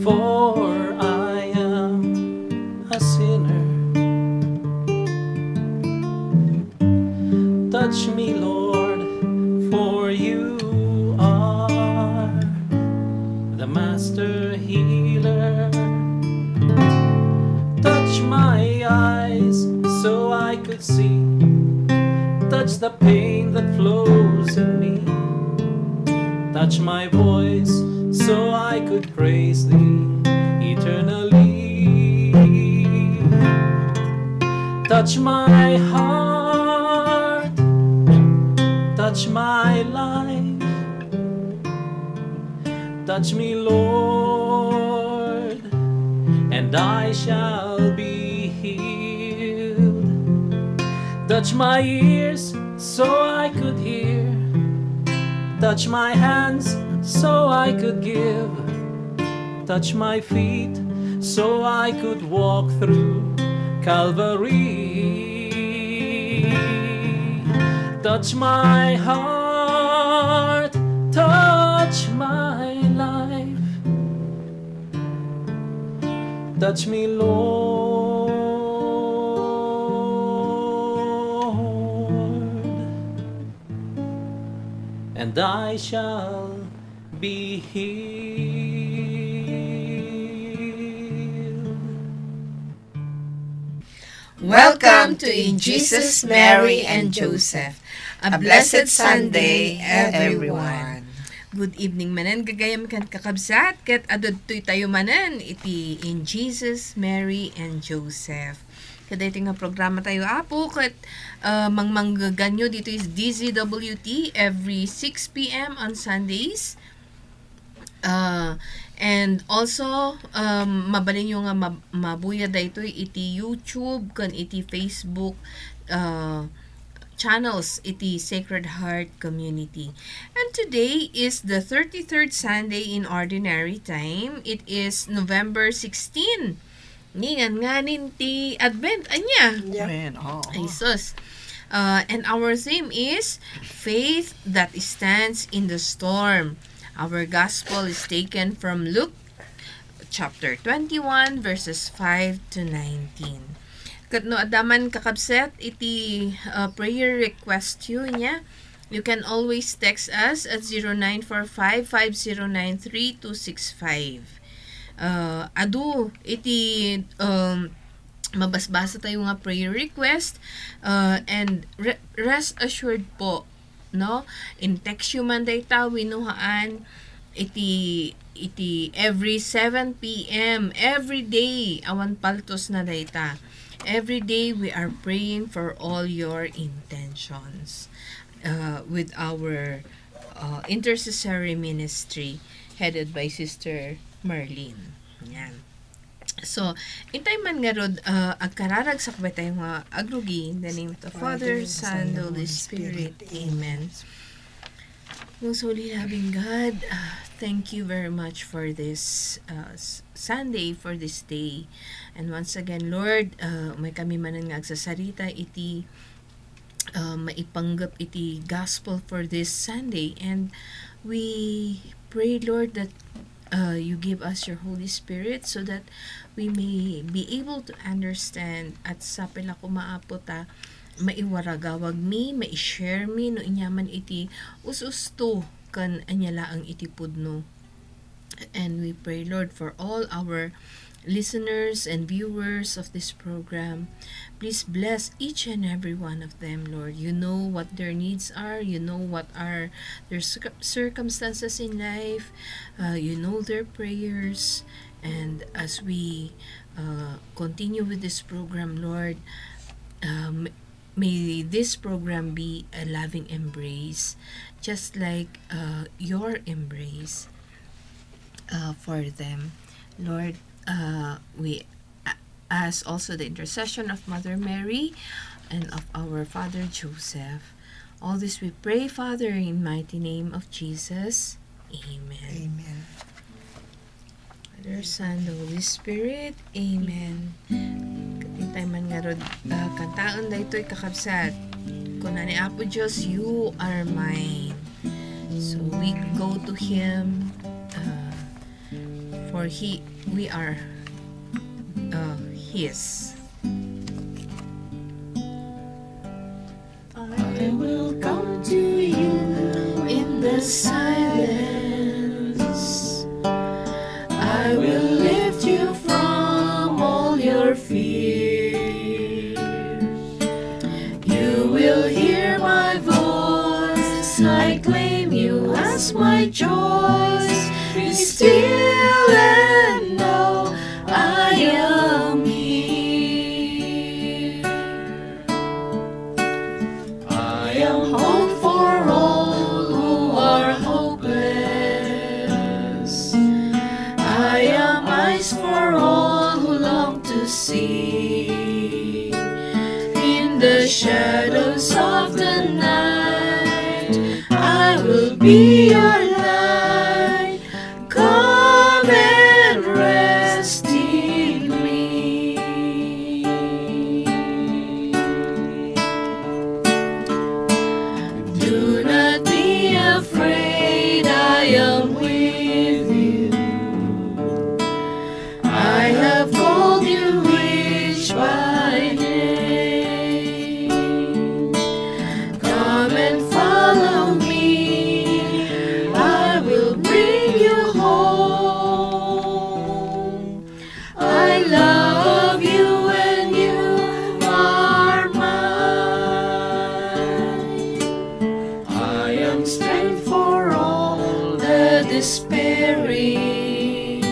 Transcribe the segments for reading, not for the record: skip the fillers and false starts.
for I am a sinner. Touch me, Lord, for you are the master healer. Touch my eyes so I could see. Touch the pain that flows in me. Touch my voice so I could praise thee eternally. Touch my heart, touch my life. Touch me, Lord, and I shall be healed. Touch my ears so I could hear. Touch my hands so I could give. Touch my feet so I could walk through Calvary. Touch my heart, touch my life. Touch me, Lord, and I shall be healed. Welcome to In Jesus, Mary, and Joseph. A blessed Sunday, everyone. Good evening manan, gagayam kan kakabsat, kat adodtoy tayo manan, iti In Jesus, Mary, and Joseph. Kada iti nga programa tayo apo, kat mangmanggaganyo dito is DZWT every 6 p.m. on Sundays. And also, mabalin nyo nga mabuya dito iti YouTube, kan iti Facebook, channels iti Sacred Heart Community. And today is the 33rd Sunday in Ordinary Time. It is November 16. Ningan nga ti Advent, anya? Amen. Ay, sus. And our theme is Faith That Stands in the Storm. Our gospel is taken from Luke chapter 21 verses 5 to 19. Katno adaman kakabset iti prayer request niya. You can always text us at 0945-5093-265. Adu iti mabasbasa tayo nga prayer request, and rest assured po, no, in text you man dayta winuhaan iti every 7 p.m. every day awan paltos na dayta. Every day we are praying for all your intentions with our intercessory ministry headed by Sister Marlene. Yan. So, intay man nga rod, agkararag sakbay tayo nga agrugi in the name of the Father, Son, Holy Spirit. Amen. Most Holy Loving God, thank you very much for this Sunday, for this day. And once again, Lord, may kami manan nga agsasarita iti maipanggap iti gospel for this Sunday. And we pray, Lord, that you give us your Holy Spirit so that we may be able to understand at sa pila ko maapota maiwaragawag mi, mai-share mi no inyaman iti ususto kan anyala ang iti pudno. And we pray, Lord, for all our listeners and viewers of this program. Please bless each and every one of them, Lord. You know what their needs are. You know what are their circumstances in life. You know their prayers. And as we continue with this program, Lord, may this program be a loving embrace, just like your embrace for them. Lord, we ask also the intercession of Mother Mary and of our Father Joseph. All this we pray, Father, in mighty name of Jesus. Amen. Amen. Father, Son, the Holy Spirit. Amen. Katintay man nga rod, kantaon da ito'y kakabsat. Kung ni Apo Diyos, you are mine. So we go to Him for we are His. I will come to you in the silence. I will lift you from all your fears. You will hear my voice. I claim you as my choice. Be still and know I am here. I am hope for all who are hopeless. I am eyes for all who long to see. In the shadows of the night, I will be your light. Come and rest in me. Do not be afraid, I am with you. I have called you each by name. Come and follow me, I will bring you home. I love you and you are mine. I am strength for all the despairing,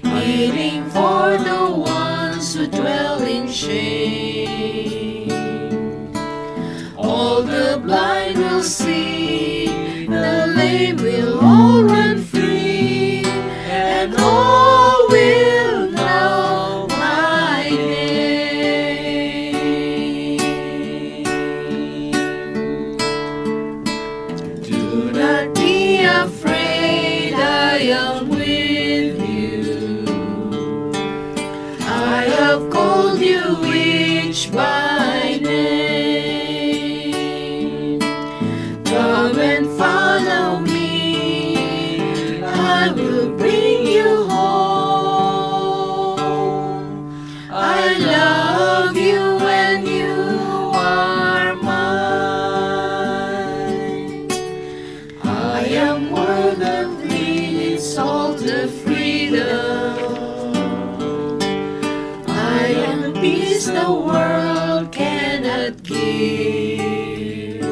healing for the ones who dwell in shame. All the blind will see, the lame will all run free, and all will know my name. Do not be afraid, I am with you. I have called you each by name. Come and follow me, I will bring you home. I love you and you are mine. I am worth of its all the freedom. I am peace the world cannot give.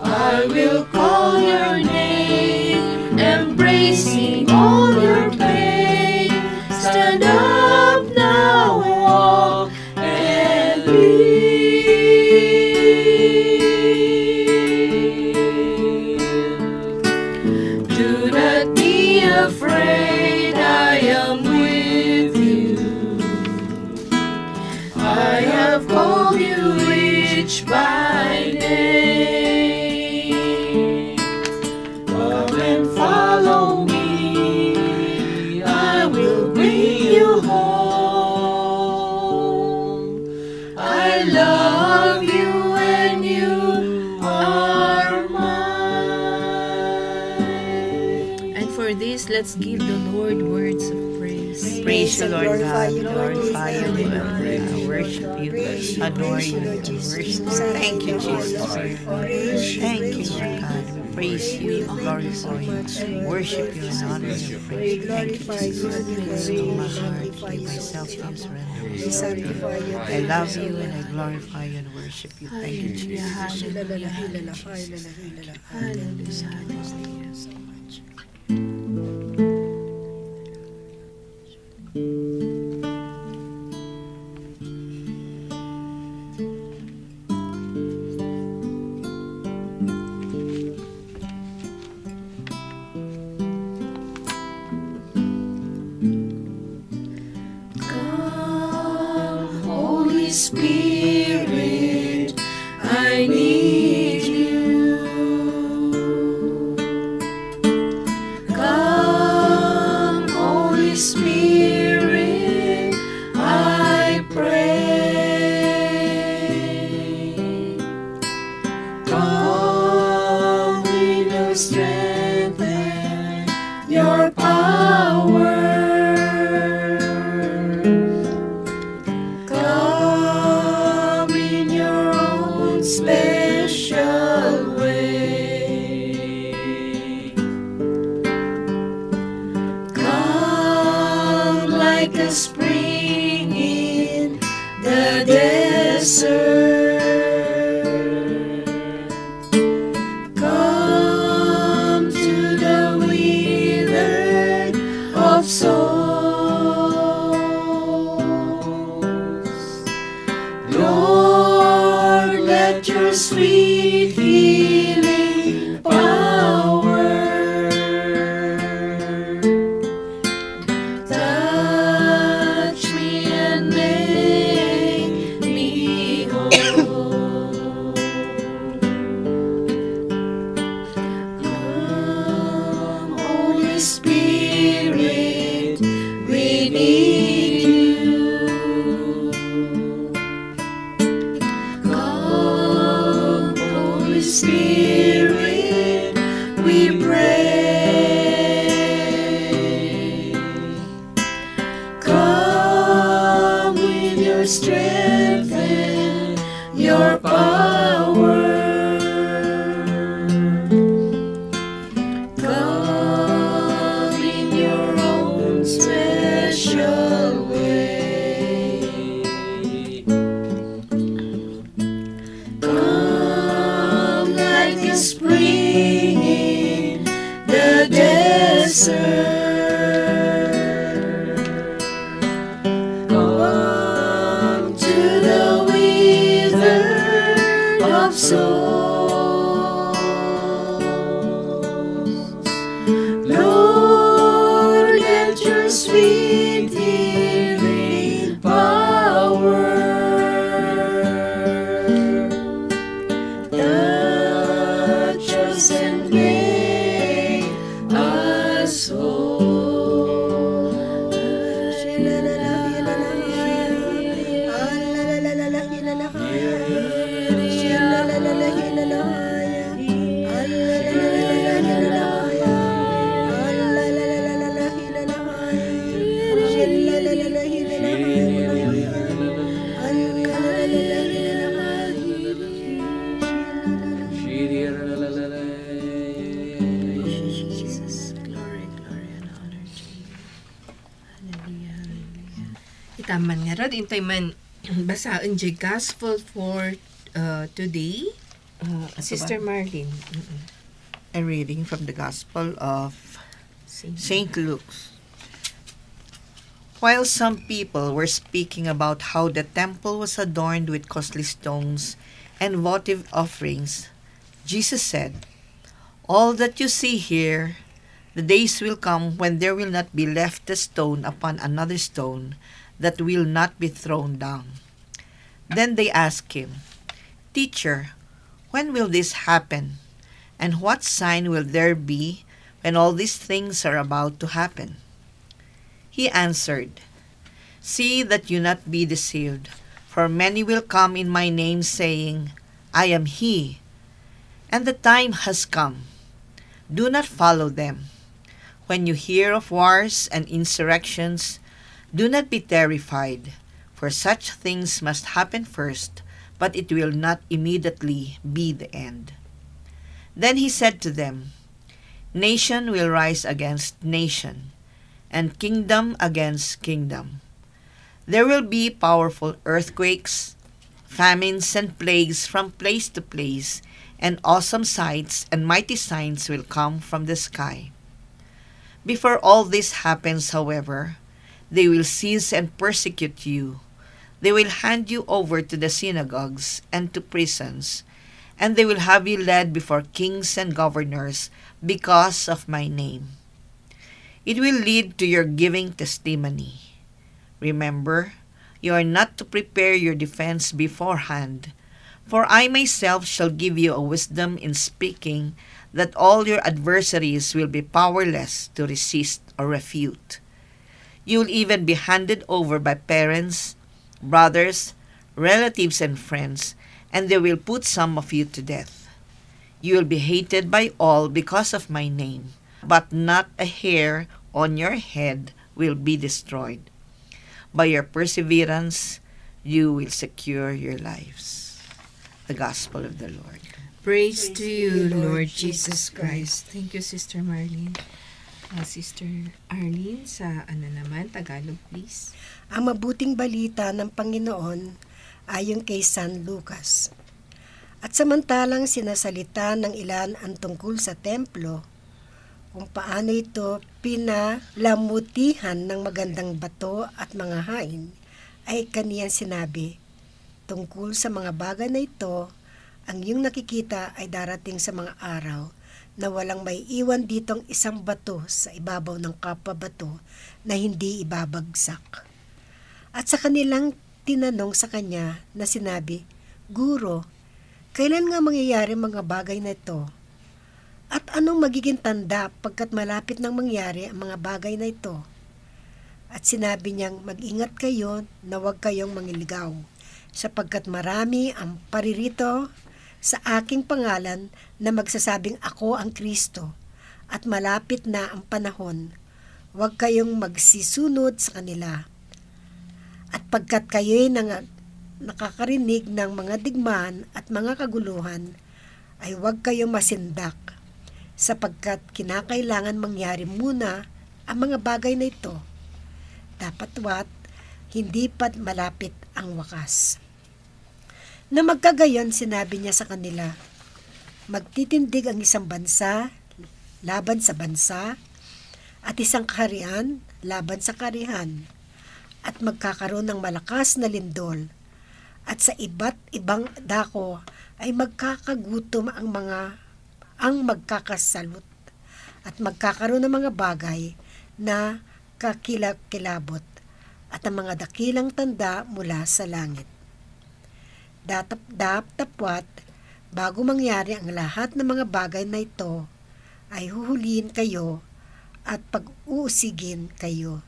I will call your name, embracing all your pain. Stand up now, walk and live. Do not be afraid, I am with you. I have called you each by name. Come and follow me, I will bring you home. I love you and you are mine. And for this, let's give the Lord words of praise. Praise the Lord God, glorify you, glorify you, worship you, adore you, worship. Thank you, Jesus. Thank you, Lord God. We praise you, glorify you, worship you, and honor you. Praise. Thank you, Jesus. So my heart, give myself to you, surrender. I love you and I glorify you and worship you. Thank you, Jesus. Hallelujah. Hallelujah. Hallelujah. Hallelujah. So much. Come, Holy Spirit, I need you. Come, Holy Spirit, I pray. Come with your strength and your power. Come in your own special way. Come like a spring in the desert. Come to the withered of souls. Lord, let your sweet healing power touch me and make me whole. Come, Holy Spirit, we need you. Come, Holy Spirit, we pray. Come with your strength and your power. Come in your own special way. Come like a spring in the desert. Come to the withered of souls. Lord, let your sweet healing power touch us and make us whole. Jesus, glory, glory, and honor to you. Hallelujah, hallelujah. Itaman nga rod, intay man basaan dyan gospel for today. Sister Marlene. A reading from the Gospel of St. Luke. While some people were speaking about how the temple was adorned with costly stones and votive offerings, Jesus said, "All that you see here, the days will come when there will not be left a stone upon another stone that will not be thrown down." Then they asked him, "Teacher, when will this happen? And what sign will there be when all these things are about to happen?" He answered, "See that you not be deceived, for many will come in my name saying, 'I am he,' and the time has come. Do not follow them. When you hear of wars and insurrections, do not be terrified, for such things must happen first, but it will not immediately be the end." Then he said to them, "Nation will rise against nation, and kingdom against kingdom. There will be powerful earthquakes, famines and plagues from place to place, and awesome sights and mighty signs will come from the sky. Before all this happens, however, they will seize and persecute you. They will hand you over to the synagogues and to prisons, and they will have you led before kings and governors because of my name. It will lead to your giving testimony. Remember, you are not to prepare your defense beforehand, for I myself shall give you a wisdom in speaking that all your adversaries will be powerless to resist or refute. You will even be handed over by parents, brothers, relatives, and friends, and they will put some of you to death. You will be hated by all because of my name, but not a hair on your head will be destroyed. By your perseverance, you will secure your lives. The Gospel of the Lord. Praise to you, Lord Jesus Christ. Thank you, Sister Marlene. Sister Arlene, sa Tagalog, please. Ang mabuting balita ng Panginoon ayon kay San Lucas. At samantalang sinasalita ng ilan ang tungkol sa templo, kung paano ito pinalamutihan ng magandang bato at mga hain, ay kaniyang sinabi, tungkol sa mga bagay na ito, ang iyong nakikita ay darating sa mga araw na walang may iwan ditong isang bato sa ibabaw ng kapwa bato na hindi ibabagsak. At sa kanilang tinanong sa kanya na sinabi, Guro, kailan nga mangyayari mga bagay na ito? At anong magiging tanda pagkat malapit nang mangyari ang mga bagay na ito? At sinabi niyang, mag-ingat kayo na huwag kayong mangiligaw, sapagkat marami ang paririto sa aking pangalan na magsasabing ako ang Kristo, at malapit na ang panahon, huwag kayong magsisunod sa kanila. At pagkat kayo'y nakakarinig ng mga digmaan at mga kaguluhan, ay huwag kayong masindak, sapagkat kinakailangan mangyari muna ang mga bagay na ito. Dapat hindi pa malapit ang wakas. Na magkagayon, sinabi niya sa kanila, magtitindig ang isang bansa laban sa bansa at isang kaharian laban sa kaharian, at magkakaroon ng malakas na lindol, at sa iba't ibang dako ay magkakagutom ang magkakasalot, at magkakaroon ng mga bagay na kakilakilabot, at ang mga dakilang tanda mula sa langit. Datapwat, bago mangyari ang lahat ng mga bagay na ito, ay huhulihin kayo at pag-uusigin kayo,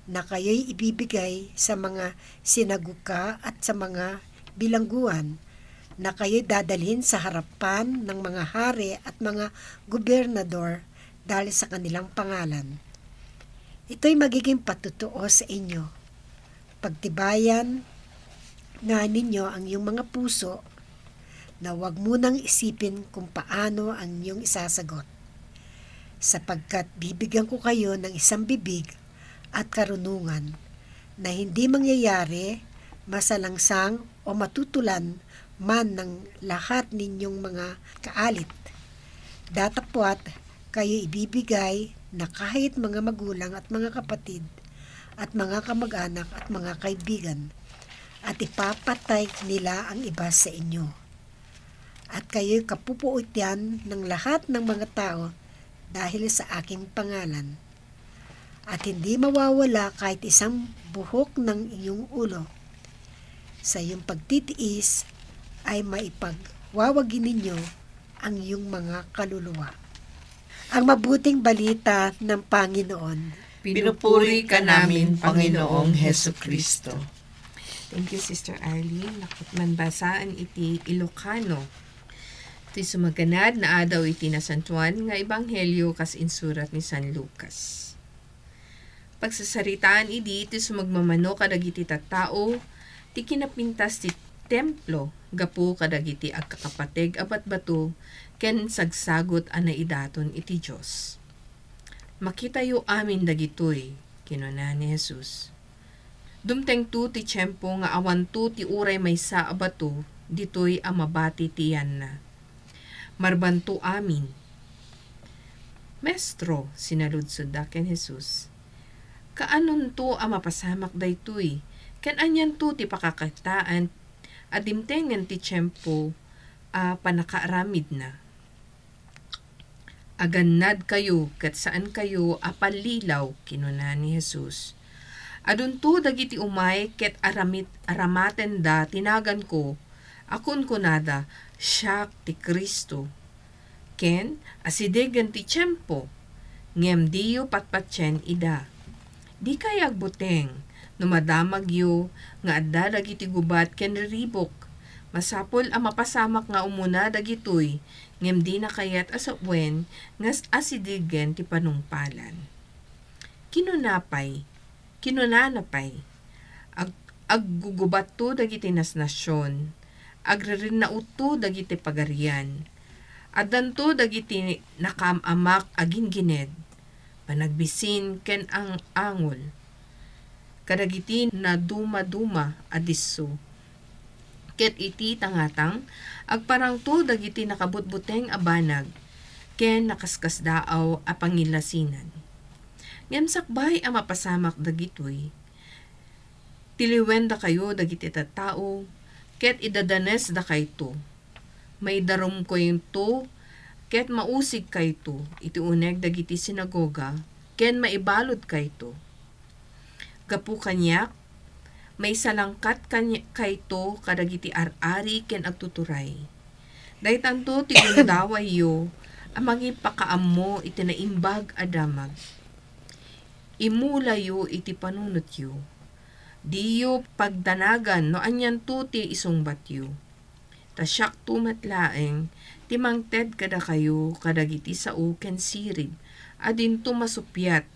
na kayo'y ibibigay sa mga sinaguka at sa mga bilangguan, na kayo'y dadalhin sa harapan ng mga hari at mga gobernador dahil sa kanilang pangalan. Ito'y magiging patutuo sa inyo. Pagtibayan nga ninyo ang iyong mga puso, na huwag munang isipin kung paano ang iyong isasagot, sapagkat bibigyan ko kayo ng isang bibig at karunungan na hindi mangyayari, masalangsang o matutulan man ng lahat ninyong mga kaalit. Datapwat kayo ibibigay na kahit mga magulang at mga kapatid at mga kamag-anak at mga kaibigan, at ipapatay nila ang iba sa inyo. At kayo'y kapupuotyan ng lahat ng mga tao dahil sa aking pangalan. At hindi mawawala kahit isang buhok ng iyong ulo. Sa iyong pagtitiis ay maipagwawagin ninyo ang iyong mga kaluluwa. Ang mabuting balita ng Panginoon. Pinupuri ka namin, Panginoong Hesukristo. Thank you, Sister Arlene. Nakutman basaan iti Ilocano. Iti sumaganad na adaw iti nasantuan nga ebanghelyo kas insurat ni San Lucas. Pagsasaritaan iti sumagmamano kadagiti tattao, ti kinapintas ti templo, gapu kadagiti agkakapateg abat bato, ken sagsagot ana idaton iti Diyos. Makitayo amin dagitoy, kinuna ni Jesus. Dumteng tu ti tiyempo nga awan tu ti uray maysa a bato, ditoy a mabati tiyan na. Marbanto amin. Mestro, sinaludsod da ken Jesus. Kaanon to a mapasamak daytoy, ken anyan tu ti pakakataan, adimtengan ti tiyempo a panakaaramid na. Agannad kayo ket saan kayo apalilaw, kinuna ni Jesus. Adunto dagiti umay ket aramaten da tinagan ko, akon kunada, siya ti Kristo. Ken, asidegan ti tiyempo, ngem diyo patpatyen ida. Di kay agbuteng, numadamag yo, nga adda dagiti gubat ken riribok, Masapol ang mapasamak nga umuna dagitoy, ngem di na kayat asapwen, ngas asidigen ti panungpalan. Kinunanapay, aggugubat to dagiti nasnasyon, agririn na uto dagiti pagarian, adanto dagiti nakamamak agin gined, panagbisin ken ang angol, kadagiti na duma-duma adiso, ket iti tangatang, agparangto dagiti nakabutbuteng abanag, ken nakaskas daaw a pangilasinan. Ngem sakbay ang mapasamak dagitoy, tiliwen da kayo dagiti tattao, ket idadanes da kayto. May darum ko yung to, ket mausig kayto, iti uneg dagiti sinagoga, ken maibalod kayto. Gapu kanyak, may salangkat kayto kadagiti ar-ari ken agtuturay. Daytanto ti undaway yo, amang ipakaammo iti naimbag adamag. Imulayo iti panunot yo. Diyo pagdanagan no anyan to ti isungbat yo. Tasyak tumatlaeng, timangted kada kayo kadagiti sao ken sirib, adin to masupyat,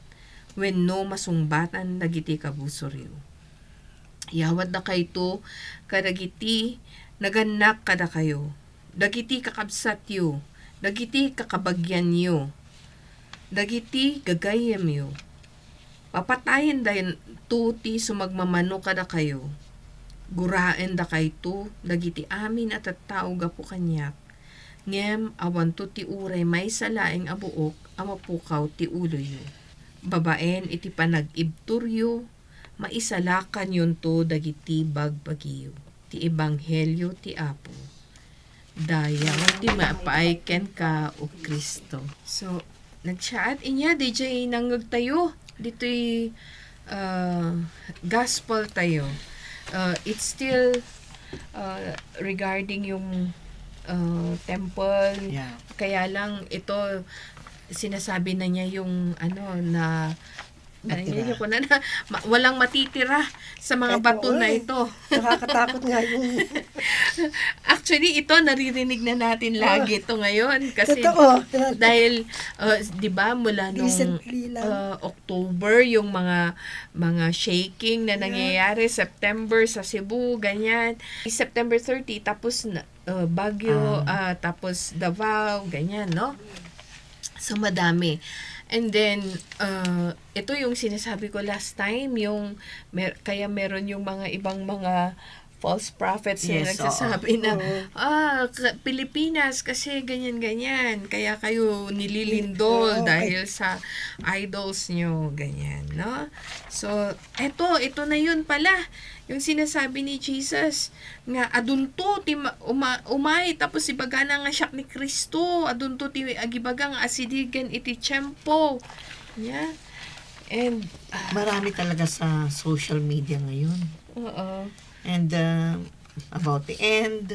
wenno masungbatan dagiti kabusoryo. Yawad na kayto kadagiti naganak kada kayo, dagiti kakabsat yo, dagiti kakabagyan yo, dagiti gagayam yo. Papatayin dayon tuti sumagmamano kada kayo. Guraen da kayto dagiti amin at tattao gapu kanyak. Ngem awan to ti uray may salaeng abuok amapukaw ti ulo yo. Babaen iti panag-ibturyo, maisalakan yun to dagiti bagbagiyo. Ti ebanghelyo ti Apo. Dayaw ti mapaay ken ka o Kristo. So, nagsaad inya, DJ nangagtayo. Dito'y gospel tayo. It's still regarding yung temple. Yeah. Kaya lang ito sinasabi na niya yung na walang matitira sa mga bato na ito. Nakakatakot nga yung... Actually, ito naririnig na natin lagi ito ngayon. Kasi Totoo. dahil, di ba, mula nung October, yung mga shaking na nangyayari, September sa Cebu, ganyan. September 30, tapos Baguio, tapos Davao, ganyan, no? So, madami. And then, ito yung sinasabi ko last time, yung kaya meron yung mga ibang mga false prophets na nagsasabi na, Pilipinas kasi ganyan-ganyan, kaya kayo nililindol dahil sa idols nyo, ganyan, no? So, ito na yun pala, yung sinasabi ni Jesus, nga adunto ti umay tapos ibaga na nga siya ni Kristo, adunto ti agibaga nga asidigan iti tiyempo. Yeah. And marami talaga sa social media ngayon. Oo. And about the end,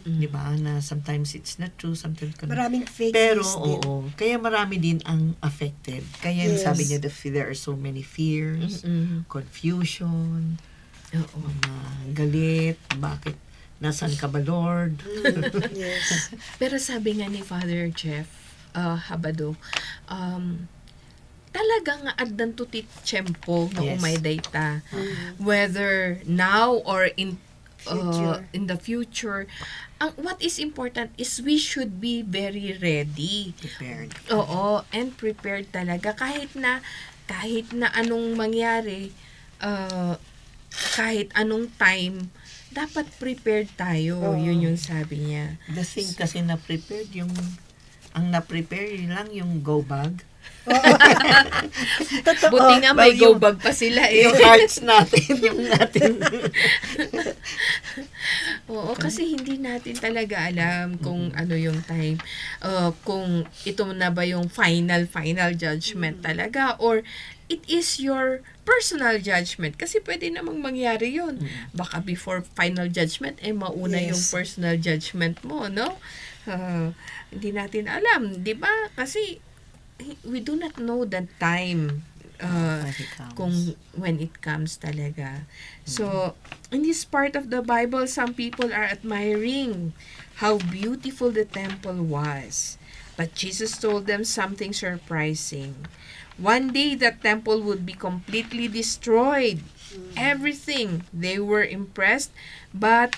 di ba, na sometimes it's not true, sometimes maraming fake pero news din. kaya marami din ang affected. Kaya sabi niya, there are so many fears, confusion, mga galit, bakit nasan ka ba, Lord? Yes. Pero sabi nga ni Father Jeff Habado, talagang addan to ti tiyempo nga umay dayta, whether now or in the future. What is important is we should be very ready. Prepared. Oo, and prepared talaga kahit na anong mangyari, kahit anong time, dapat prepared tayo. Yun yung sabi niya. The thing kasi na prepared, ang na-prepare yun lang yung go bag. Totoo. Buti nga may go bag pa sila Yung hearts natin, yung natin. Oo, kasi hindi natin talaga alam kung ano yung time, kung ito na ba yung final judgment talaga, or it is your personal judgment. Kasi pwede namang mangyari yun. Baka before final judgment, mauna yung personal judgment mo, no? Hindi natin alam, di ba? Kasi we do not know the time when it comes talaga. So, in this part of the Bible, some people are admiring how beautiful the temple was. But Jesus told them something surprising. One day, the temple would be completely destroyed. Everything. They were impressed, but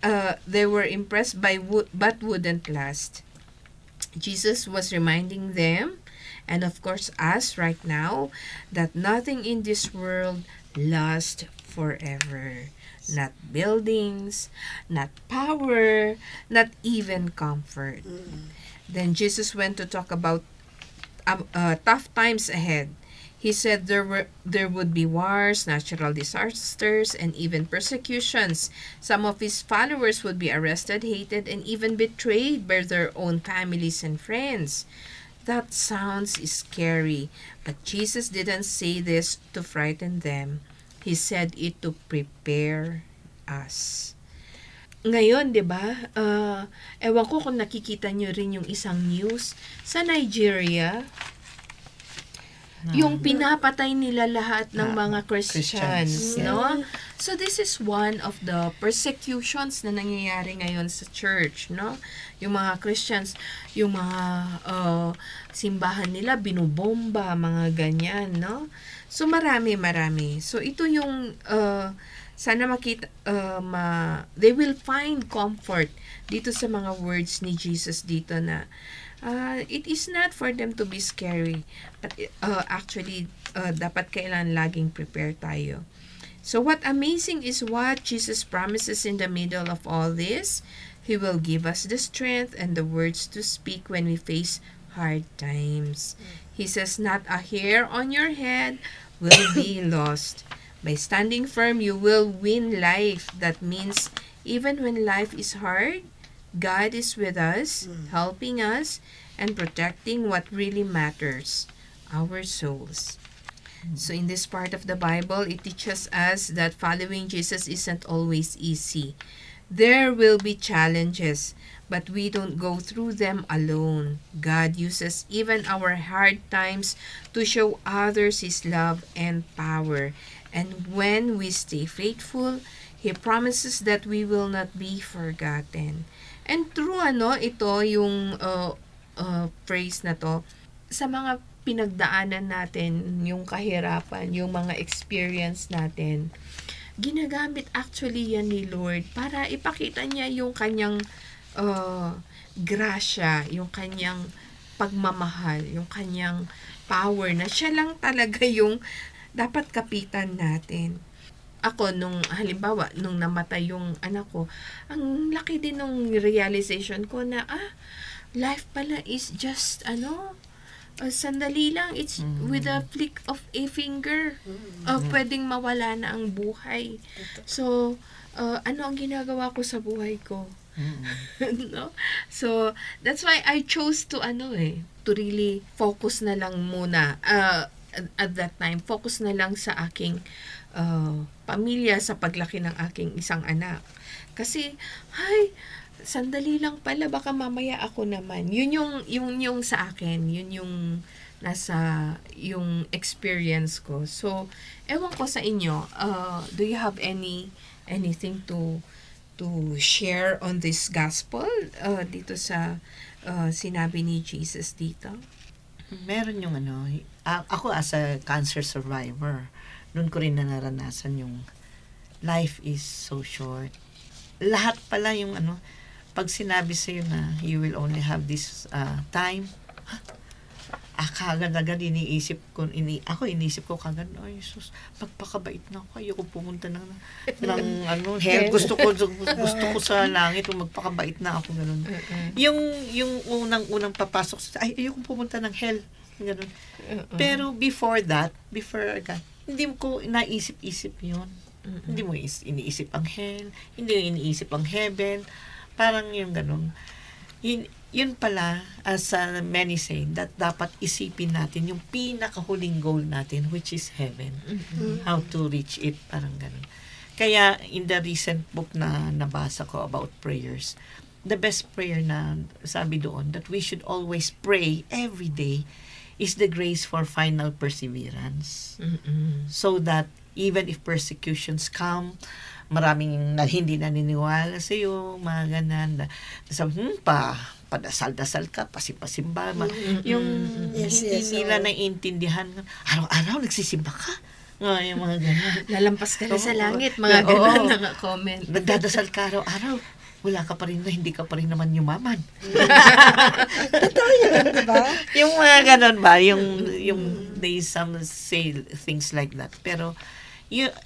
but wouldn't last. Jesus was reminding them, and of course us right now, that nothing in this world lasts forever. Not buildings, not power, not even comfort. Then Jesus went to talk about tough times ahead. He said there would be wars, natural disasters, and even persecutions. Some of his followers would be arrested, hated, and even betrayed by their own families and friends. That sounds scary, but Jesus didn't say this to frighten them. He said it to prepare us. Ngayon, 'di ba? Ewan ko kung nakikita niyo rin yung isang news sa Nigeria. Yung pinapatay nila lahat ng mga Christians, no? So this is one of the persecutions na nangyayari ngayon sa church, no? Yung mga Christians, yung mga simbahan nila binubomba, mga ganyan, no? So marami. So ito yung sana makita they will find comfort dito sa mga words ni Jesus dito na it is not for them to be scary, but actually dapat kailan laging prepare tayo. So what amazing is what Jesus promises in the middle of all this. He will give us the strength and the words to speak when we face hard times. He says not a hair on your head will be lost. By standing firm, you will win life. That means even when life is hard, God is with us, helping us, and protecting what really matters, our souls. So in this part of the Bible, it teaches us that following Jesus isn't always easy. There will be challenges, but we don't go through them alone. God uses even our hard times to show others His love and power. And when we stay faithful, He promises that we will not be forgotten. And true, ito yung phrase na to, sa mga pinagdaanan natin, yung kahirapan, yung mga experience natin, ginagamit actually yan ni Lord para ipakita niya yung kanyang grasya, yung kanyang pagmamahal, yung kanyang power na siya lang talaga yung dapat kapitan natin. Ako, halimbawa, nung namatay yung anak ko, ang laki din nung realization ko na, life pala is just, sandali lang. It's with a flick of a finger. Pwedeng mawala na ang buhay. So, ano ang ginagawa ko sa buhay ko? No? So, that's why I chose to, to really focus na lang muna. At that time, focus na lang sa aking pamilya, sa paglaki ng aking isang anak. Kasi, sandali lang pala, baka mamaya ako naman. Yun yung sa akin, yun yung nasa yung experience ko. So, ewan ko sa inyo, do you have anything to share on this gospel dito sa sinabi ni Jesus dito? Meron yung ako as a cancer survivor, doon ko rin naranasan yung life is so short. Lahat pala yung pag sinabi sa'yo na you will only have this time, kagad-agad iniisip ko kagad, ay Jesus, magpakabait na ako, ayoko pumunta ng hell, gusto ko sa langit, magpakabait na ako, ganun. Yung unang papasok sa, ayoko pumunta ng hell, ganun. Pero before that, hindi ko naisip-isip yun. Hindi mo iniisip ang hell, hindi mo iniisip ang heaven, parang yung ganun. Yun pala, as many say, that dapat isipin natin yung pinakahuling goal natin, which is heaven. How to reach it, parang ganun. Kaya, in the recent book na nabasa ko about prayers, the best prayer na sabi doon, that we should always pray every day, is the grace for final perseverance. Mm-mm. So that even if persecutions come, maraming na hindi naniniwala sa iyo, mga ganan. Sabi, padasal-dasal ka, pasipasimba. Yung Yes, hindi yes, nila oo. naiintindihan. Araw-araw nagsisimba ka. Yung mga ganan. Lalampas ka na sa Oo. langit, mga Oo. ganun naka-comment. Nagdadasal ka araw-araw. Wala ka pa rin na, hindi ka pa rin naman yumaman. Totoo yun, di ba? Yung mga ganon ba, yung they some say things like that. Pero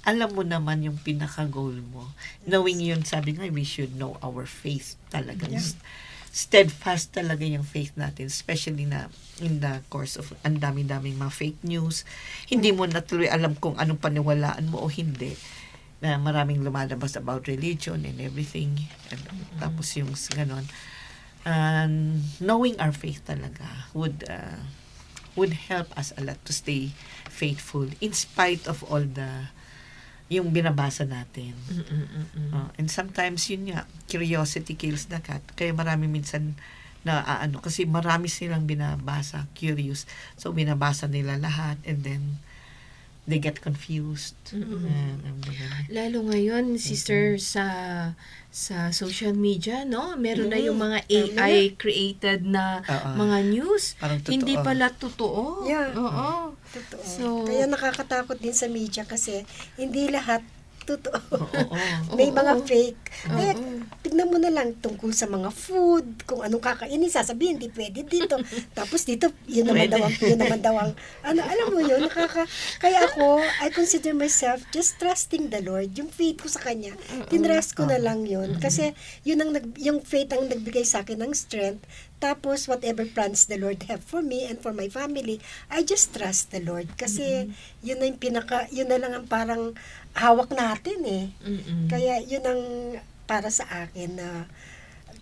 alam mo naman yung pinaka-goal mo. Knowing yun, sabi nga, we should know our faith talaga. Yeah. Steadfast talaga yung faith natin, especially na in the course of ang dami-daming mga fake news. Hindi mo na tuloy alam kung anong paniwalaan mo o hindi. Na maraming lumalabas about religion and everything. And, tapos yung ganon. Knowing our faith talaga would help us a lot to stay faithful in spite of all the yung binabasa natin. And sometimes yun nga, curiosity kills the cat. Kaya marami minsan na kasi marami silang binabasa, curious. So binabasa nila lahat and then they get confused. Lalo ngayon, sister, sa social media, no? Meron na yung mga AI created na mga news. Parang totoo. Hindi pala totoo. Yeah. Oo. Totoo. So, Kaya nakakatakot din sa media kasi hindi lahat totoo. Oo. May mga fake. Oo. Kaya tignan mo na lang tungkol sa mga food, kung anong kakainin, sasabihin, hindi pwede dito. Tapos dito, yun naman daw ang, alam mo yun, kaya ako, I consider myself just trusting the Lord. Yung faith ko sa Kanya, tinrust ko na lang yun. Kasi yung faith ang nagbigay sa akin ng strength. Tapos, whatever plans the Lord have for me and for my family, I just trust the Lord. Kasi, yun na lang ang parang hawak natin eh. Kaya, yun ang para sa akin na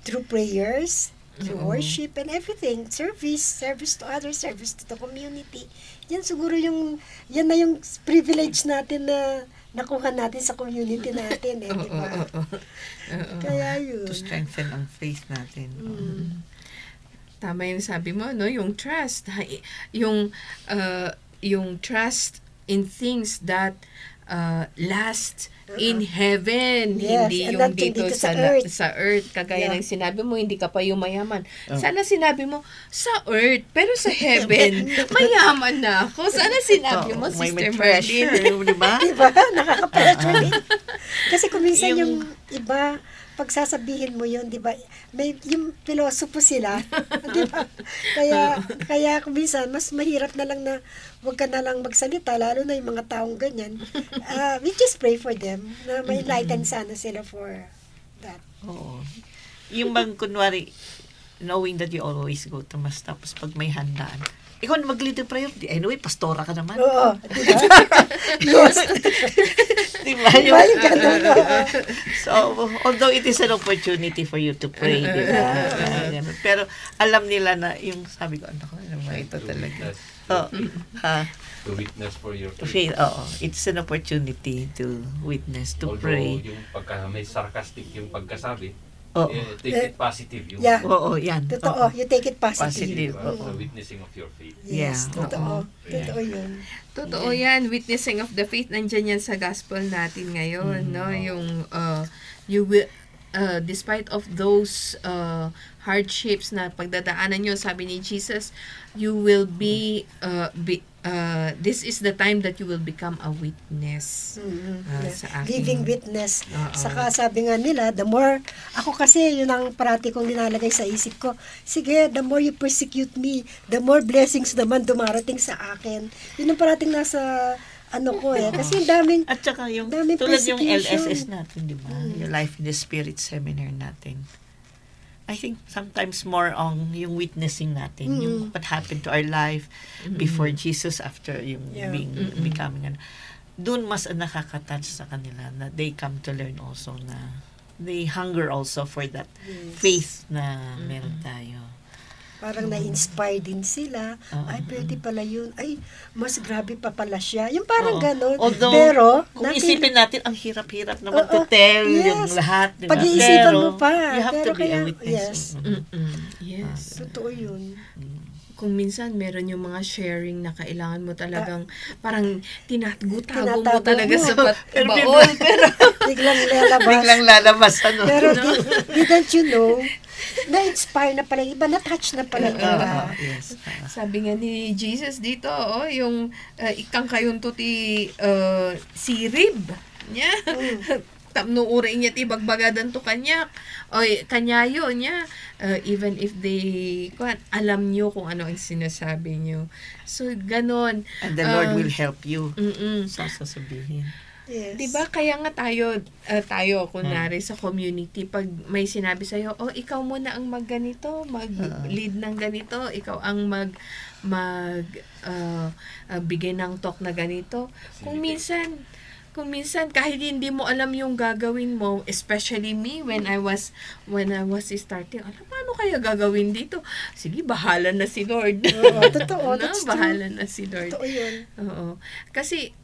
through prayers, through worship and everything, service to others, service to the community. Yan siguro yan na yung privilege natin na nakuha natin sa community natin eh, di ba? Kaya yun. To strengthen ang faith natin. Tama yung sabi mo, no? Yung trust. Yung trust in things that last in heaven. Yes, Hindi and yung not dito sa sa earth. earth. Kagaya ng sinabi mo, hindi ka pa yumayaman. Sana sinabi mo, sa earth, pero sa heaven, mayaman na ako. Sana sinabi mo, may Sister pressure, Marlene. di ba? Diba? Nakaka-pressure din. Kasi kung minsan yung iba, pagsasabihin mo yun, di ba? May yung pilosopo sila, di ba? Kaya kung minsan, mas mahirap na lang na huwag ka na lang magsalita, lalo na yung mga taong ganyan. We just pray for them, na may enlighten sana sila for that. Oo. Yung bang, kunwari, knowing that you always go to mass, tapos pag may handaan, ikaw na mag-lead the prayer. Anyway, pastora ka naman. Oo, di ba? Yes. Diba? Yung ganun, oo. So, although it is an opportunity for you to pray, diba? Ganun. Pero alam nila na yung sabi ko, ano ko, ito talaga. To witness for your Faith, it's an opportunity to witness, to pray. Although yung pagka may sarcastic yung pagkasabi, Oo. take it positive yung Yeah. Oo, yan. Totoo, you take it Positive. positive. the witnessing of your faith. Yes, Yeah. totoo. Oo. Totoo yun. Totoo yan, witnessing of the faith, nandyan yan sa gospel natin ngayon, no? Yung, you will, despite of those hardships na pagdadaanan nyo, sabi ni Jesus, you will this is the time that you will become a witness sa akin. Living witness. Oo. Saka sabi nga nila, the more, ako kasi yun ang parati kong nilalagay sa isip ko, sige, the more you persecute me, the more blessings naman dumarating sa akin. Yun ang parating nasa ko eh. Kasi daming, At saka yung, daming tulad yung persecution. LSS natin, di ba? Yung Life in the Spirit seminar natin. I think sometimes more on yung witnessing natin, yung what happened to our life before Jesus, after yung becoming doon mas nakaka-touch sa kanila na they come to learn also na they hunger also for that faith na meron tayo. parang na-inspire din sila. Ay, pwede pala yun. Ay, mas grabe pa pala siya. Yung parang ganun. Although, pero, kung isipin natin, ang hirap-hirap naman to tell yung lahat. Diba? Pag-iisipan mo pa. You have to be a kaya, witness. Yes. Yes. Totoo yun. kung minsan meron yung mga sharing na kailangan mo talagang parang tinatago mo talaga sa baon. Pero Biglang lalabas. Biglang lalabas, ano? Pero didn't you know, na-inspire na pala yung iba, na-touch na pala yung iba. Yes. sabi nga ni Jesus dito, yung ikang kayon to ti sirib niya. Tapno uray niya ti bagbagadan to kanyak. O kanyayo niya. Even if they alam nyo kung ano ang sinasabi nyo. So, ganon. And the Lord will help you. Mm-mm. So, sasabihin. Yes. Diba kaya nga tayo kunwari sa community, pag may sinabi sa'yo, ikaw muna ang magganito, mag-lead ng ganito, ikaw ang bigay ng talk na ganito. Kung minsan kahit hindi mo alam yung gagawin mo, especially me when I was starting, paano kaya gagawin dito? Sige, bahala na si Lord. Oo, totoo. That's true. Bahala na si Lord. Totoo yun. Oo. Kasi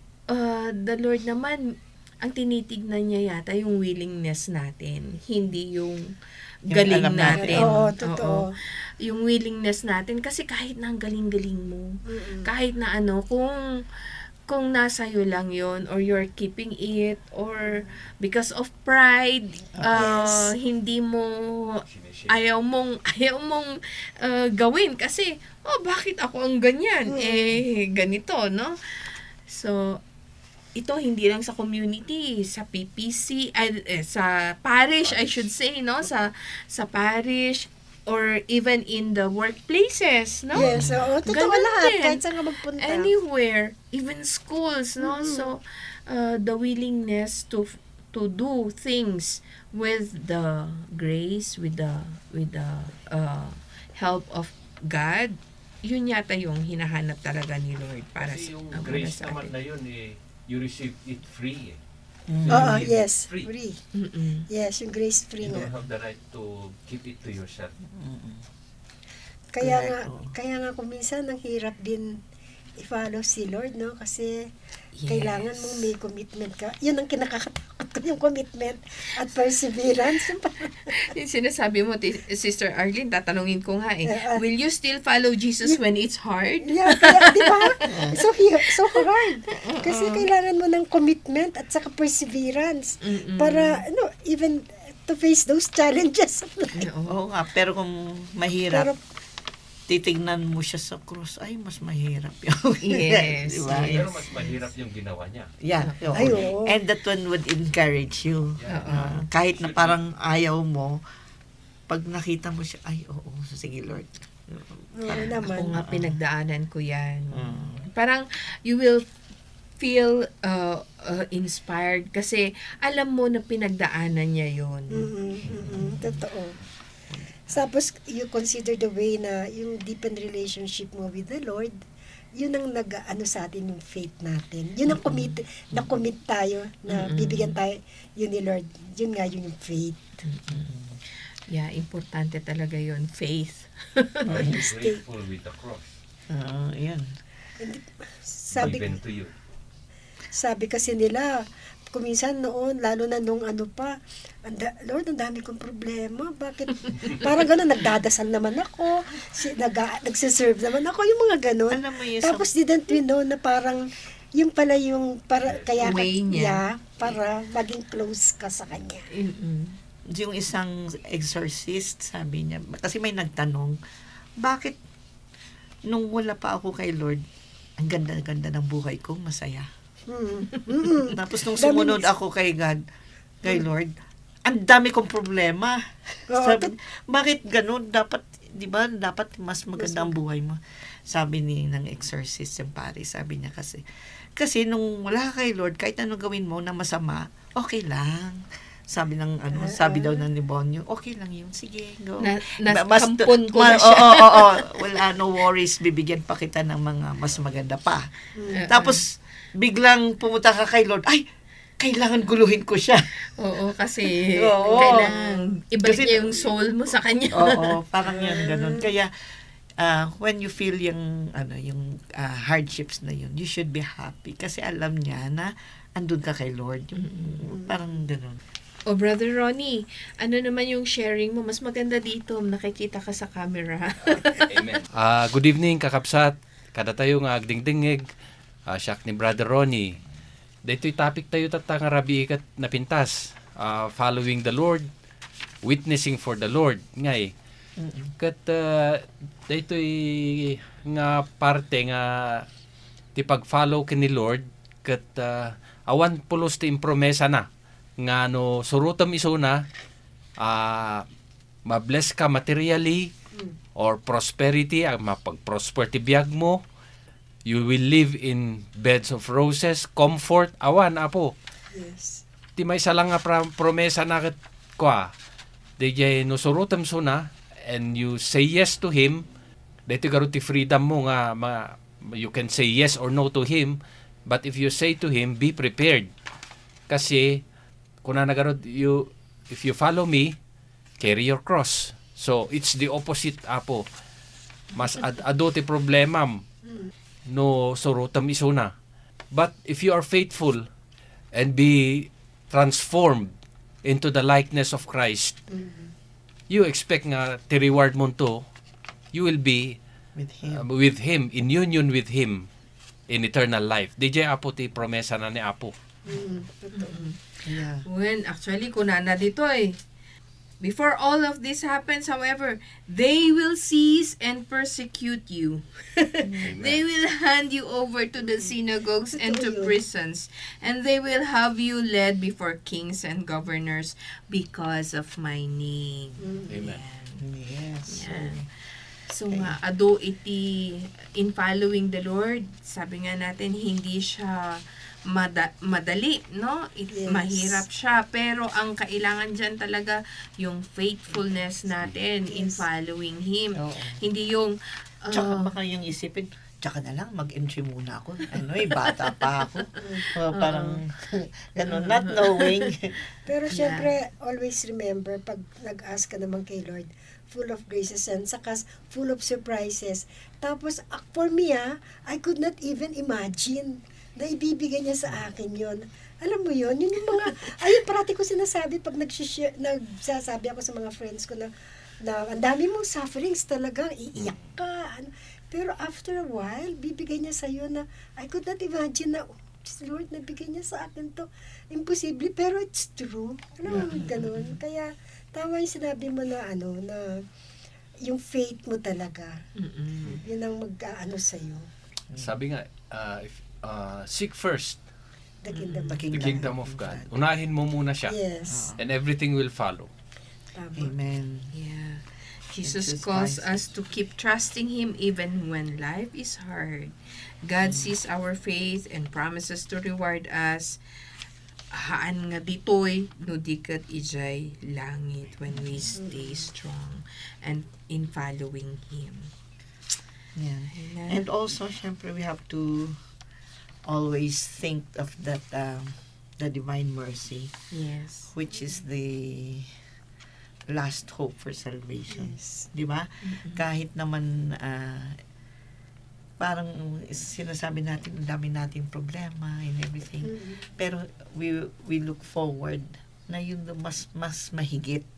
the Lord naman, ang tinitignan niya yata yung willingness natin, hindi yung galing alam natin. Oo, totoo. Yung willingness natin, kasi kahit na ang galing-galing mo, kahit na kung nasa iyo lang yon, or you're keeping it, or because of pride, hindi mo ayaw mong gawin kasi bakit ako ang ganyan, ganito, no? So ito hindi lang sa community, sa PPC, sa parish, I should say, no, sa parish, or even in the workplaces, no? Yes, oo. Totoo Ganun lahat. din. Kahit saan ka magpunta. Anywhere, even schools, no? So, the willingness to do things with the grace, with the help of God, yun yata yung hinahanap talaga ni Lord para Kasi yung para grace sa naman atin. na yun, you receive it free. Oo, You yes. receive it Free. Mm-mm. Yes, yung grace free You don't nga. have the right to keep it to yourself. Kaya nga kung minsan ang hirap din i-follow si Lord, no? Kasi kailangan mong may commitment ka. Yun ang kinakakatakot ko, yung commitment at perseverance. Yung sinasabi mo, Sister Arlene, tatanungin ko nga will you still follow Jesus when it's hard? Yeah, kaya, di ba? So hard. Kasi kailangan mo ng commitment at saka perseverance para, even to face those challenges. Oo nga, pero kung mahirap, Pero, titignan mo siya sa cross, ay, mas mahirap yun. Yes, Diba? yes. Pero mas mahirap yung ginawa niya. Yeah. Ay, oo. And that one would encourage you. Kahit na parang ayaw mo, pag nakita mo siya, ay, oo, sige Lord. oo naman. Ako nga pinagdaanan ko yan. Parang you will feel inspired kasi alam mo na pinagdaanan niya yun. Totoo. Tapos, you consider the way na yung deepened relationship mo with the Lord, yun ang nag-ano sa atin yung faith natin. Yun ang na-commit tayo, na bibigyan tayo yun ni Lord. Yun nga yung faith. Yeah, importante talaga yun. Faith. Are you grateful with the cross? Yan. Given to you. Sabi kasi nila, kuminsan noon, lalo na nung Lord, ang dami kong problema. Bakit? Parang gano'n, nagdadasal naman ako, nagsiserve naman ako, yung mga gano'n. Alam mo yun, Tapos didn't we know na parang, yung pala yung, kaya way niya. para maging close ka sa Kanya. Yung isang exorcist, sabi niya, kasi may nagtanong, bakit nung wala pa ako kay Lord, ang ganda-ganda ng buhay ko, masaya. Tapos nung sumunod ako kay God, kay Lord, ang dami kong problema. Sabi, bakit ganun? Dapat, di ba, dapat mas maganda ang buhay mo. Sabi ng exorcist yung pare, sabi niya kasi nung wala ka kay Lord, kahit anong gawin mo na masama, okay lang. Sabi sabi daw ng demonyo, okay lang yun, sige, go. Kampon ko na siya. Wala, no worries, bibigyan pa kita ng mga mas maganda pa. Tapos, biglang pumunta ka kay Lord, ay, kailangan guluhin ko siya. Oo, kasi kailangan ibalik niya yung soul mo sa Kanya. Oo, parang yan, ganun. Kaya, when you feel yung hardships na yun, you should be happy. Kasi alam niya na andun ka kay Lord. Parang ganun. O Brother Ronnie, ano naman yung sharing mo? Mas maganda dito, nakikita ka sa camera. Amen. Good evening, kakapsat. Kada tayo nga agdingdingig. Siyak ni Brother Ronnie. Dito'y topic tayo tatang arabi ikat napintas. Following the Lord, witnessing for the Lord. Ngay. Kat dito'y nga parte nga ti pag-follow kini Lord kat awan pulos ti impromesa na nga no surutam isuna ma-bless ka materially or prosperity, mapag-prosper ti biyag mo, you will live in beds of roses, comfort, awan apo. Yes. Ti may salang nga promesa na kat kwa DJ no surutam suna and you say yes to him, dito garo ti freedom mo nga you can say yes or no to him, but if you say to him, be prepared. Kasi kung nagarod if you follow me, carry your cross. So it's the opposite apo. Mas ado ti problema no surutam isuna. But if you are faithful and be transformed into the likeness of Christ, you expect nga ti reward mo to, you will be with him, in union with him in eternal life. DJ apo ti promesa na ni apo. Yeah. When actually, kunana dito before all of this happens, however, they will seize and persecute you. They will hand you over to the synagogues and to prisons, and they will have you led before kings and governors because of my name. Amen. Yes. Yan. So nga, ado iti in following the Lord, sabi nga natin, hindi siya madali, no? Yes. Mahirap siya. Pero ang kailangan dyan talaga yung faithfulness natin in following Him. Oo. Hindi yung Tsaka baka yung isipin, tsaka na lang, mag-entry muna ako. Bata pa ako. Parang, gano'n, not knowing. Pero syempre, always remember, pag nag-ask ka naman kay Lord, full of graces and saka full of surprises. Tapos, for me, I could not even imagine na ibibigay niya sa akin yon. Alam mo yon, yun yung mga, ayun, parati ko sinasabi pag nagsasabi ako sa mga friends ko na ang dami mong sufferings talaga, iiyak ka. Pero after a while, bibigay niya sa'yo na, I could not imagine na, Lord, nabigay niya sa akin to. Imposible, pero it's true. Alam mo, ganun. Kaya, tama yung sinabi mo na, na yung faith mo talaga. Yun ang mag-ano sa'yo. Sabi nga, seek first The kingdom. the kingdom of God. Unahin mo muna siya. Yes. And everything will follow. Tama. Amen. Yeah. Jesus Jesus calls Christ. us to keep trusting Him even when life is hard. God sees our faith and promises to reward us. Haan nga ditoy, no dikat ijay langit when we stay strong and in following Him. Yeah. Amen. And also, syempre, we have to always think of that, the divine mercy, Yes. which is the last hope for salvation. Yes. Di ba? Kahit naman parang sinasabi natin ang dami nating problema and everything, pero we look forward na yun mas mahigit,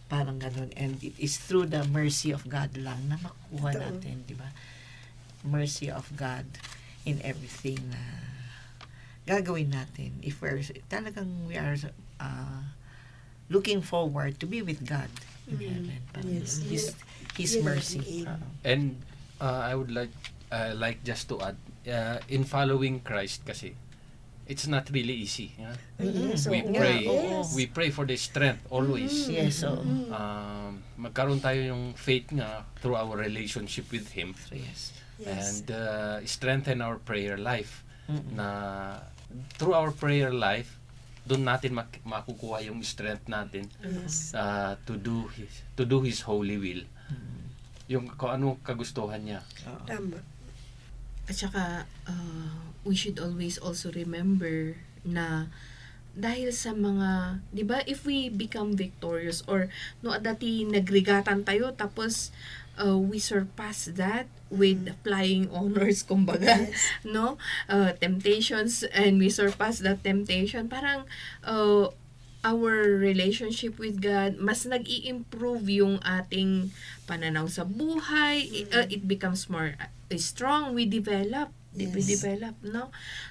parang ganun, and it is through the mercy of God lang na makukuha Totoo. natin, di ba? Mercy of God in everything na gagawin natin if we are looking forward to be with God in heaven. Parang Yes. His Yun ang mercy. aim. And I would like just to add, in following Christ kasi, it's not really easy. Yeah? Yes, We oo. pray. Yes. We pray for the strength always. Yes, so, Magkaroon tayo yung faith nga through our relationship with Him. so yes. Yes. And strengthen our prayer life. Na through our prayer life, doon natin makukuha yung strength natin Yes. to do His holy will. Yung kung ano kagustuhan niya. Tama. At saka, we should always also remember na dahil sa mga, di ba, if we become victorious or no, dati nagrigatan tayo tapos we surpass that with flying honors, kumbaga, no? Temptations, and we surpass that temptation. Parang, our relationship with God, mas nag-i-improve yung ating pananaw sa buhay. It becomes more strong. We develop. We develop, no?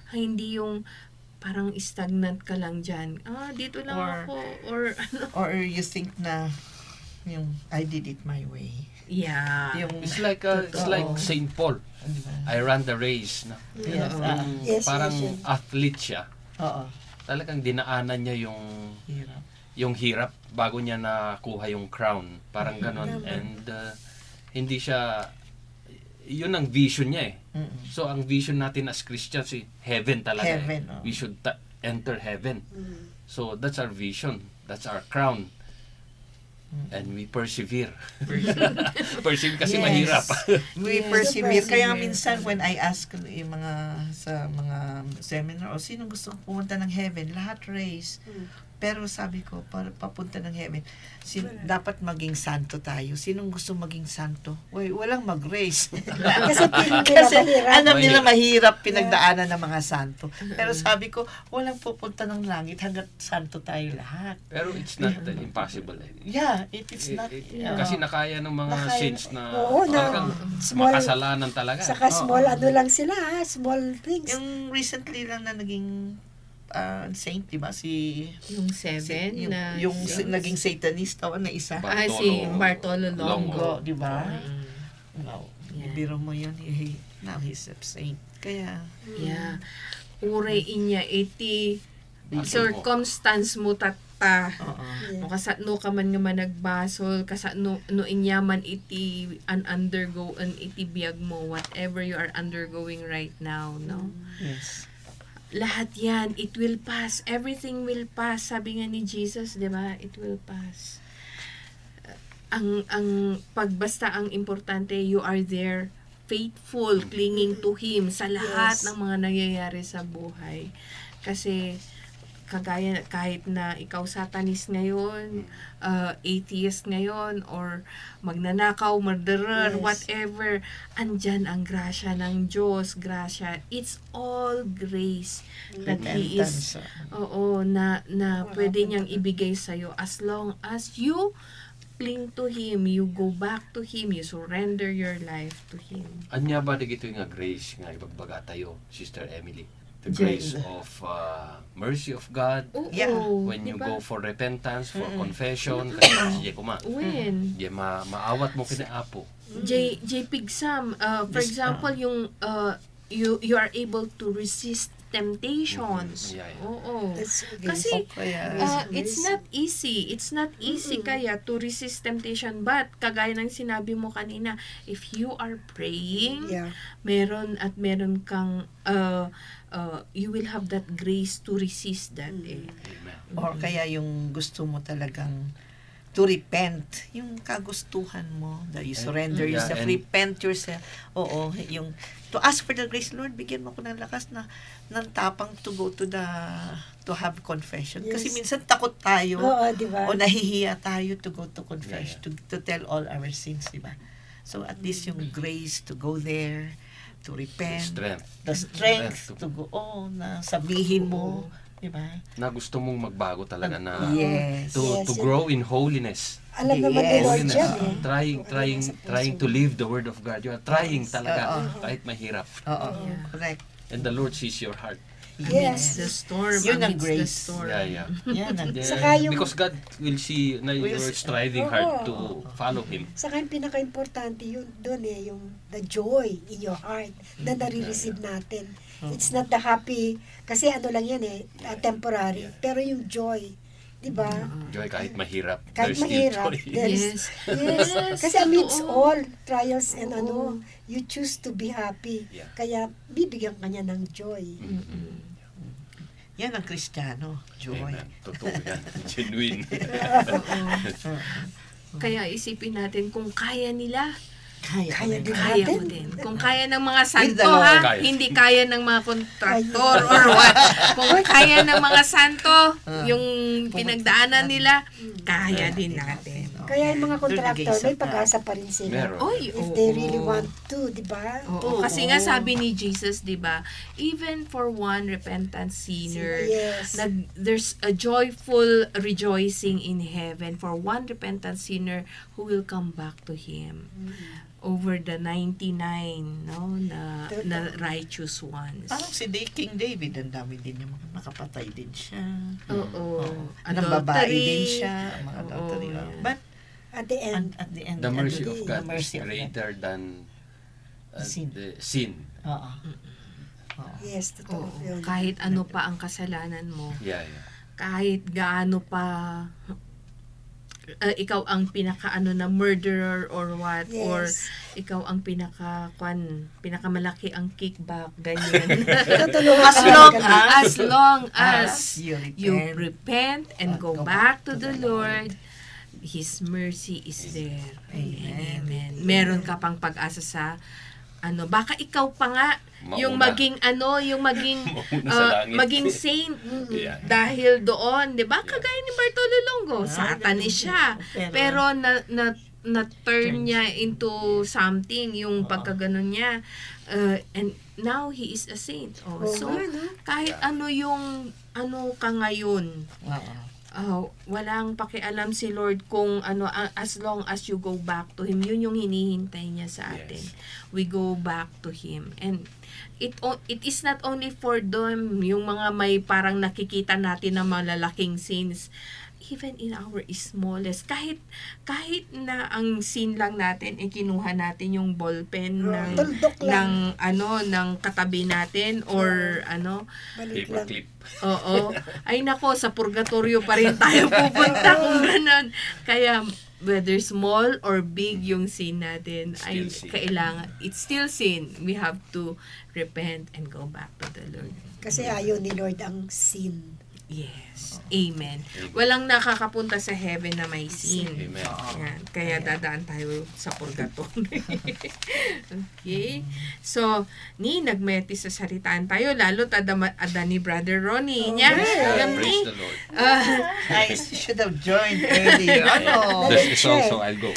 Hindi yung parang stagnant ka lang dyan. Dito lang ako. Or ano. Or you think na yung I did it my way. Yeah. Yung It's like Saint Paul. I ran the race. No? Yes. Yes, Parang yes, yes. athlete siya. Oo. Talagang dinaanan niya Hirap. yung hirap bago niya nakuha yung crown. Parang ganon. And hindi siya, yun ang vision niya eh. So ang vision natin as Christians heaven talaga. Heaven, eh. We should enter heaven. So that's our vision. That's our crown. And we persevere. Persevere kasi Yes. mahirap. We Yes. persevere. Kaya Persevere. minsan when I ask yung sa mga seminar, sino gusto pumunta ng heaven? Lahat race. Pero sabi ko, para papunta ng heaven, dapat maging santo tayo. Sinong gusto maging santo? Walang mag-race. Kasi feeling nila Kasi mahirap. alam nila mahirap pinagdaanan ng mga santo. Pero sabi ko, walang pupunta ng langit hanggat santo tayo lahat. Pero it's not impossible eh. Yeah, it is not. Kasi nakaya ng mga Nakaya- saints na Oo, na talagang small- makasalanan talaga. Saka small ano lang sila, small things. Yung recently lang na naging saint, di ba? Yung 7 yung, na... naging satanista na isa. si Bartolo Longo. Longo, di ba? Mm. Wow. Yeah. Biro mo yun, now he's a saint. Kaya, Yeah. Uray inya iti Basol mo. circumstance mo tata. oo. No kasano ka man nga managbasol, kasano no inyaman iti undergo an iti biyag mo, whatever you are undergoing right now, no? Yes. Lahat yan, it will pass. Everything will pass. Sabi nga ni Jesus, di ba? It will pass. Ang pagbasta ang importante, you are there, faithful, clinging to Him sa lahat Yes. ng mga nangyayari sa buhay. Kasi, kagaya kahit na ikaw satanis ngayon, atheist ngayon, or magnanakaw, murderer, Yes. whatever, andyan ang grasya ng Diyos, grasya. It's all grace that He is, na pwede niyang ibigay sa'yo as long as you cling to Him, you go back to Him, you surrender your life to Him. Anya ba dito nga grace nga ibagbaga tayo, Sister Emily? The Jane. grace of mercy of God. Oo, Yeah. When you diba? go for repentance, for confession, kasi siya kuma. When? Di maawat mo kinaapo. J Pigsam, for example, yung you are able to resist temptations. Yeah, yeah. Oo. That's Kasi Kaya, it's not easy. It's not easy kaya to resist temptation. But kagaya ng sinabi mo kanina, if you are praying, Yeah. meron kang you will have that grace to resist that. Eh. Amen. or kaya yung gusto mo talagang to repent, yung kagustuhan mo, that you surrender Yeah, yourself, and- repent yourself. Oo, yung to ask for the grace, Lord, bigyan mo ko ng lakas ng tapang to go to have confession. Kasi Yes. minsan takot tayo Oo, di ba? o nahihiya tayo to go to confess, Yeah, to tell all our sins, di ba? So at least yung grace to go there, to repent, Strength. the strength Strength to go, na sabihin mo, di ba? Na gusto mong magbago talaga na Yes. to Yes. grow in holiness. Alam naman ni Yes. Lord Holiness. yan eh. Trying to live the word of God. You are trying talaga Oo. kahit mahirap. Oo, Yeah. correct. And the Lord sees your heart. Yes. The storm, Yun ang amidst the grace. storm. Yeah. Yan ang Yeah, Saka yung- because God will see na you're striving hard to follow Him. Saka yung pinaka-importante yun doon yung the joy in your heart na nare-receive natin. It's not the happy, kasi ano lang yan temporary. Pero yung joy, di ba? Joy kahit mahirap. Kahit there's mahirap, still joy. there is, Yes. yes. Yes, Kasi amidst totoo. all trials and you choose to be happy. Yeah. Kaya bibigyan ka niya ng joy. Yan ang Kristiyano, joy. Amen. Totoo yan. Genuine. Kaya isipin natin kung kaya nila, Kaya din kaya natin. mo din. Kung kaya ng mga santo, the Lord. ha? Kaya. Hindi kaya ng mga kontraktor or what. Kung kaya ng mga santo, yung pinagdaanan nila, kaya din natin. Kaya yung mga contractor, Doon may nag-iisa pag-asa pa rin sila. Meron. Oy, If oo. they really want to, di ba? Oo, kasi nga sabi ni Jesus, 'di ba? Even for one repentant sinner, Yes. there's a joyful rejoicing in heaven for one repentant sinner who will come back to him over the 99, no, na righteous ones. Parang si King David, ang dami din yung mga nakapatay din siya. Oo. Ng babae Adultery. din siya, mga Oo, adultery. yeah. But At the end, at the end, The mercy the of God is mercy of God. greater than Sin. the sin. Oo. Oo. yes, totoo. Oo, Yun. kahit ano pa ang kasalanan mo, Yeah, yeah. kahit gaano pa ikaw ang pinakaano na murderer or what, or Yes. ikaw ang pinakamalaki ang kickback, ganyan. Tutulungan ka as long as you you repent and go back to the Lord, His mercy is there. Amen. Amen. Meron ka pang pag-asa sa baka ikaw pa nga yung Mauna. maging yung maging Mauna sa langit. maging saint Yeah. dahil doon, 'di ba? Kagaya ni Bartolo Longo, Satanis siya. Pero na turn niya into something yung pagkaganon niya. And now he is a saint. Oo So nga, no? kahit yung ka ngayon, Oo. walang pakialam si Lord kung as long as you go back to Him, yun yung hinihintay niya sa atin. Yes. We go back to Him. And it is not only for them, yung mga may parang nakikita natin na malalaking sins, even in our smallest, kahit na ang sin lang natin, kinuha natin yung ballpen ng Tuldok lang. ng katabi natin or Balik lang. Paperclip. Oo. Ay nako, sa purgatorio pa rin tayo pupunta kung ganun. Kaya, whether small or big yung sin natin, ay Still sin. kailangan, it's still sin. We have to repent and go back to the Lord. Kasi ayaw ni Lord ang sin. Yes. Amen. Walang nakakapunta sa heaven na may sin. Amen. Yan. Kaya dadaan tayo sa purgatorio. Okay. So, nagmeti sa salitaan tayo, lalo ada ni Brother Ronnie. Nya, Praise the Lord. I should have joined earlier. This is also, I'll go.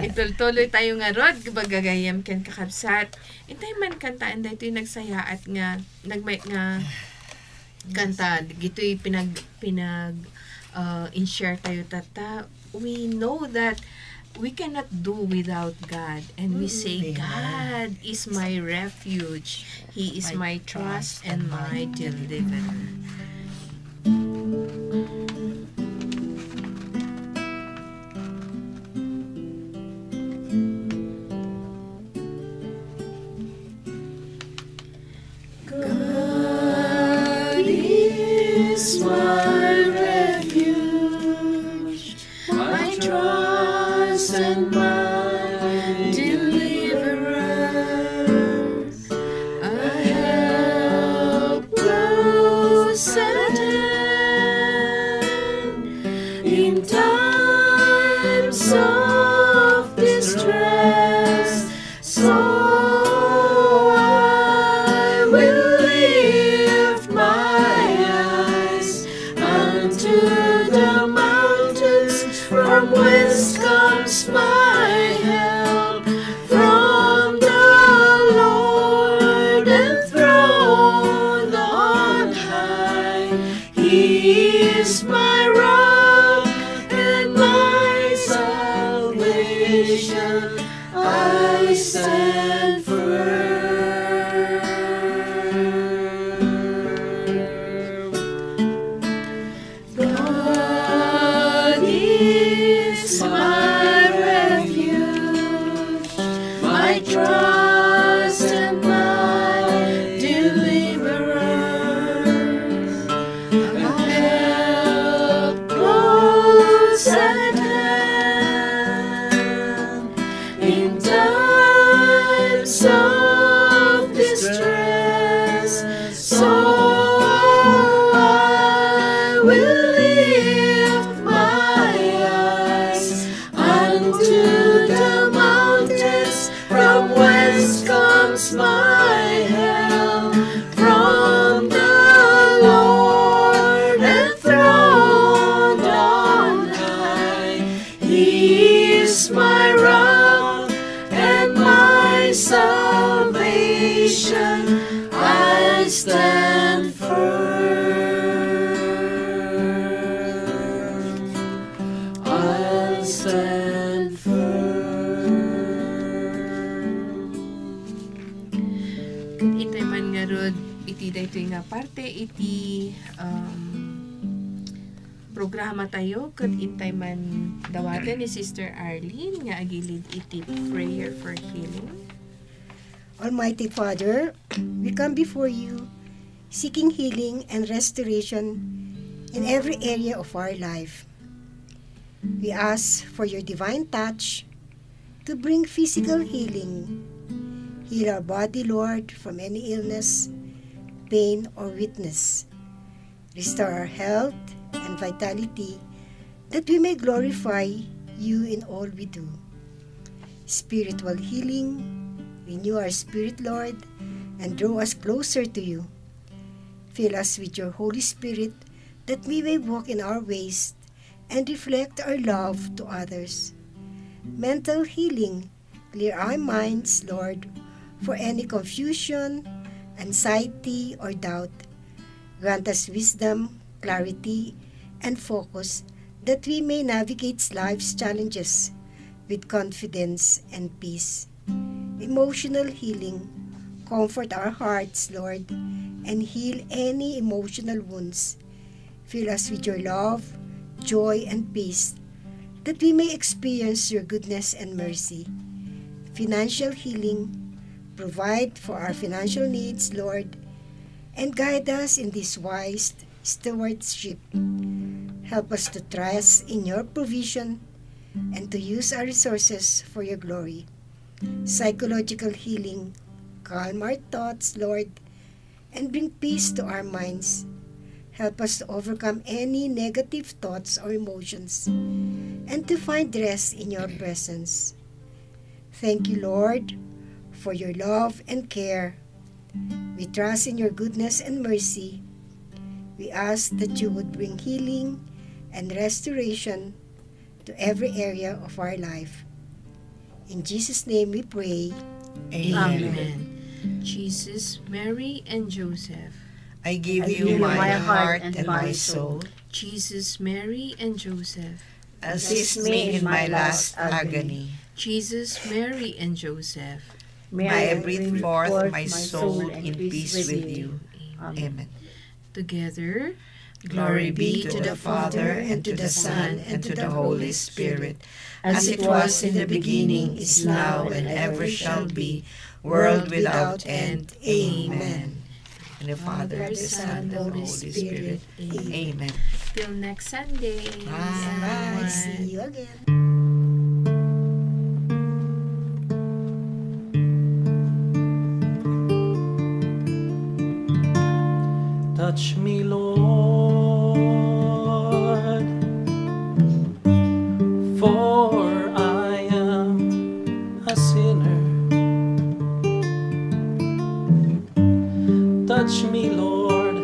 Itultuloy tayo nga rod, bagagayam ken kakabsat. Intay man kanta, anday ito'y nagsaya at nga, kanta, gito'y in-share tayo tata. We know that we cannot do without God. And we say, God is my refuge. He is my trust and my deliverer. God is my refuge, my trust and my deliverer, a help close at hand in times of distress. So I will lift my eyes unto the mountains, from whence comes my help. From the Lord enthroned on high. He is my rock and my salvation. I stand firm. God is my refuge, my trust and my deliverer, a help daytoy nga parte iti programa tayo ket intay man dawaten ni Sister Arlene nga agilid iti prayer for healing. Almighty Father, we come before you seeking healing and restoration in every area of our life. We ask for your divine touch to bring physical healing. Heal our body, Lord, from any illness, pain, or weakness. Restore our health and vitality that we may glorify you in all we do. Spiritual healing, renew our spirit, Lord, and draw us closer to you. Fill us with your Holy Spirit that we may walk in our ways and reflect our love to others. Mental healing, clear our minds, Lord, for any confusion, anxiety, or doubt. Grant us wisdom, clarity, and focus that we may navigate life's challenges with confidence and peace. Emotional healing, comfort our hearts, Lord, and heal any emotional wounds. Fill us with your love, joy, and peace, that we may experience your goodness and mercy. Financial healing, provide for our financial needs, Lord, and guide us in this wise stewardship. Help us to trust in your provision and to use our resources for your glory. Psychological healing, calm our thoughts, Lord, and bring peace to our minds. Help us to overcome any negative thoughts or emotions and to find rest in your presence. Thank you, Lord, for your love and care. We trust in your goodness and mercy. We ask that you would bring healing and restoration to every area of our life. In Jesus' name we pray. Amen. Jesus, Mary, and Joseph. I give you my heart and my soul. Jesus, Mary, and Joseph. Assist me in my last agony. Jesus, Mary, and Joseph. May I breathe forth my soul in peace with you. Amen. Together, Glory be to the Father, and to the Son, and to the Holy Spirit, as it was in the beginning, is now, and ever shall be, world without end. Amen. In the Father, the Son, and the Holy Spirit. Amen. till next Sunday. Bye. See you again. Touch me, Lord, for I am a sinner. Touch me, Lord,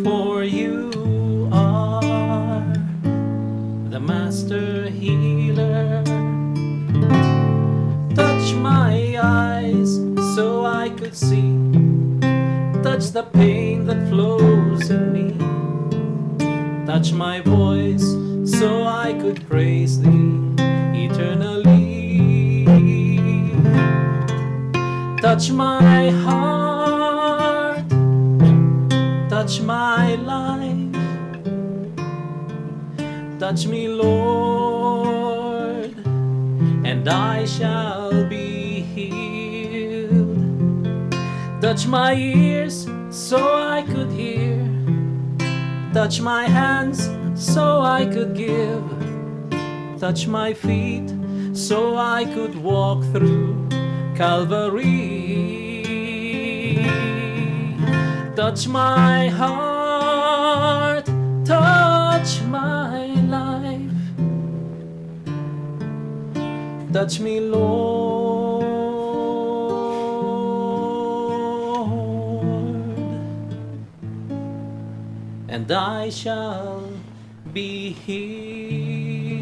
for you are the master healer. Touch my eyes so I could see. Touch the pain that flows in me. Touch my voice so I could praise thee eternally. Touch my heart, touch my life. Touch me, Lord, and I shall be healed. Touch my ears so I could hear. Touch my hands so I could give. Touch my feet so I could walk through Calvary. Touch my heart, touch my life. Touch me, Lord, and I shall be healed.